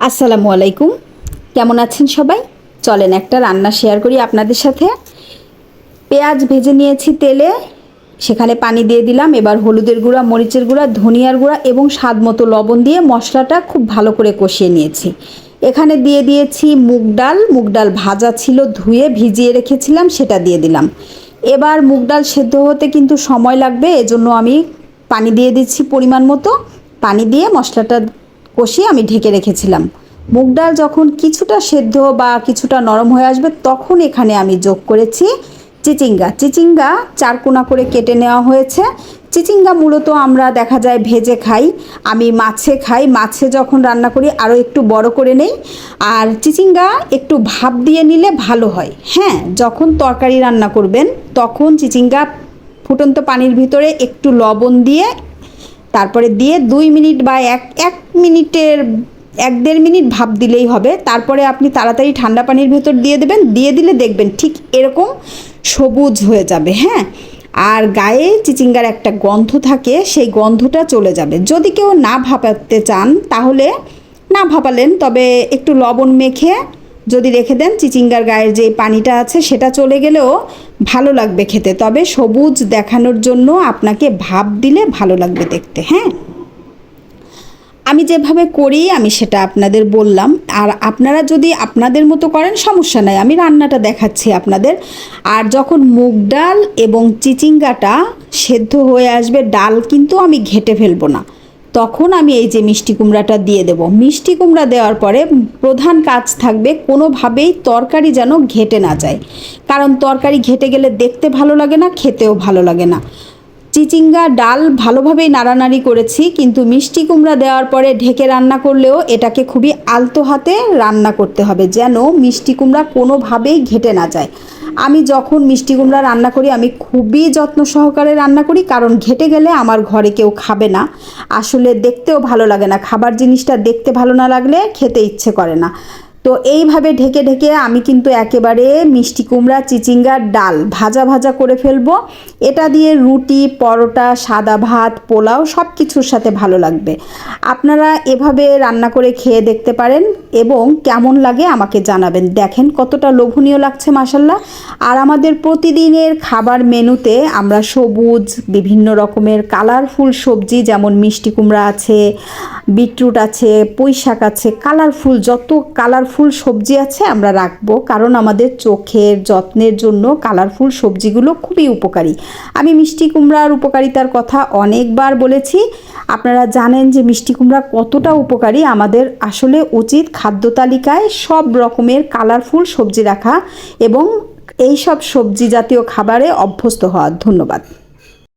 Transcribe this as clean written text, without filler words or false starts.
আসসালামু আলাইকুম। কেমন আছেন সবাই? চলেন একটা রান্না শেয়ার করি আপনাদের সাথে। পেঁয়াজ ভেজে নিয়েছি তেলে, সেখানে পানি দিয়ে দিলাম। এবার হলুদের গুঁড়া, মরিচের গুঁড়া, ধনিয়ার গুঁড়া এবং স্বাদ মতো লবণ দিয়ে মশলাটা খুব ভালো করে কষিয়ে নিয়েছি। এখানে দিয়ে দিয়েছি মুগ ডাল ভাজা ছিল, ধুয়ে ভিজিয়ে রেখেছিলাম, সেটা দিয়ে দিলাম। এবার মুগ ডাল সেদ্ধ হতে কিন্তু সময় লাগবে, এজন্য আমি পানি দিয়ে দিচ্ছি পরিমাণ মতো। পানি দিয়ে মশলাটা কষিয়ে আমি ঢেকে রেখেছিলাম। মুগ ডাল যখন কিছুটা সেদ্ধ বা কিছুটা নরম হয়ে আসবে, তখন এখানে আমি যোগ করেছি চিচিঙ্গা 4 কোনা করে কেটে নেওয়া হয়েছে। চিচিঙ্গা মূলত আমরা দেখা যায় ভেজে খাই, আমি মাছে খাই। মাছে যখন রান্না করি আরও একটু বড় করে নেই। আর চিচিঙ্গা একটু ভাপ দিয়ে নিলে ভালো হয়। হ্যাঁ, যখন তরকারি রান্না করবেন তখন চিচিঙ্গা ফুটন্ত পানির ভিতরে একটু লবণ দিয়ে তারপরে দিয়ে 2 মিনিট বা এক মিনিটের 1-1.5 মিনিট ভাপ দিলেই হবে। তারপরে আপনি তাড়াতাড়ি ঠান্ডা পানির ভেতর দিয়ে দেবেন। দিয়ে দিলে দেখবেন ঠিক এরকম সবুজ হয়ে যাবে। হ্যাঁ, আর গায়ে চিচিঙ্গার একটা গন্ধ থাকে, সেই গন্ধটা চলে যাবে। যদি কেউ না ভাপাতে চান তাহলে না ভাপালেন, তবে একটু লবণ মেখে যদি রেখে দেন, চিচিঙ্গার গায়ের যে পানিটা আছে সেটা চলে গেলেও ভালো লাগবে খেতে। তবে সবুজ দেখানোর জন্য আপনাকে ভাপ দিলে ভালো লাগবে দেখতে। হ্যাঁ, আমি যেভাবে করি আমি সেটা আপনাদের বললাম। আর আপনারা যদি আপনাদের মতো করেন সমস্যা নাই, আমি রান্নাটা দেখাচ্ছি আপনাদের। আর যখন মুগ ডাল এবং চিচিঙ্গাটা সেদ্ধ হয়ে আসবে, ডাল কিন্তু আমি ঘেটে ফেলবো না, তখন আমি এই যে মিষ্টি কুমড়াটা দিয়ে দেব। মিষ্টি কুমড়া দেওয়ার পরে প্রধান কাজ থাকবে কোনোভাবেই তরকারি যেন ঘেটে না যায়, কারণ তরকারি ঘেটে গেলে দেখতে ভালো লাগে না, খেতেও ভালো লাগে না। চিচিঙ্গা ডাল ভালোভাবেই নাড়ানাড়ি করেছি, কিন্তু মিষ্টি কুমড়া দেওয়ার পরে ঢেকে রান্না করলেও এটাকে খুবই আলতো হাতে রান্না করতে হবে, যেন মিষ্টি কুমড়া কোনোভাবেই ঘেটে না যায়। আমি যখন মিষ্টি কুমড়া রান্না করি আমি খুবই যত্ন সহকারে রান্না করি, কারণ ঘেটে গেলে আমার ঘরে কেউ খাবে না, আসলে দেখতেও ভালো লাগে না। খাবার জিনিসটা দেখতে ভালো না লাগলে খেতে ইচ্ছে করে না। তো এইভাবে ঢেকে ঢেকে আমি কিন্তু একেবারে মিষ্টি কুমড়া চিচিঙ্গার ডাল ভাজা ভাজা করে ফেলবো। এটা দিয়ে রুটি, পরোটা, সাদা ভাত, পোলাও সব কিছুর সাথে ভালো লাগবে। আপনারা এভাবে রান্না করে খেয়ে দেখতে পারেন এবং কেমন লাগে আমাকে জানাবেন। দেখেন কতটা লোভনীয় লাগছে মাশাল্লাহ। আর আমাদের প্রতিদিনের খাবার মেনুতে আমরা সবুজ বিভিন্ন রকমের কালারফুল সবজি, যেমন মিষ্টি কুমড়া আছে, বিটরুট আছে, পুঁই শাক আছে, কালারফুল যত কালারফুল সবজি আছে আমরা রাখবো, কারণ আমাদের চোখের যত্নের জন্য কালারফুল সবজিগুলো খুবই উপকারী। আমি মিষ্টি কুমড়ার উপকারিতার কথা অনেকবার বলেছি। আপনারা জানেন যে মিষ্টি কুমড়া কতটা উপকারী। আমাদের আসলে উচিত খাদ্য তালিকায় সব রকমের কালারফুল সবজি রাখা এবং এই সব সবজি জাতীয় খাবারে অভ্যস্ত হওয়া। ধন্যবাদ।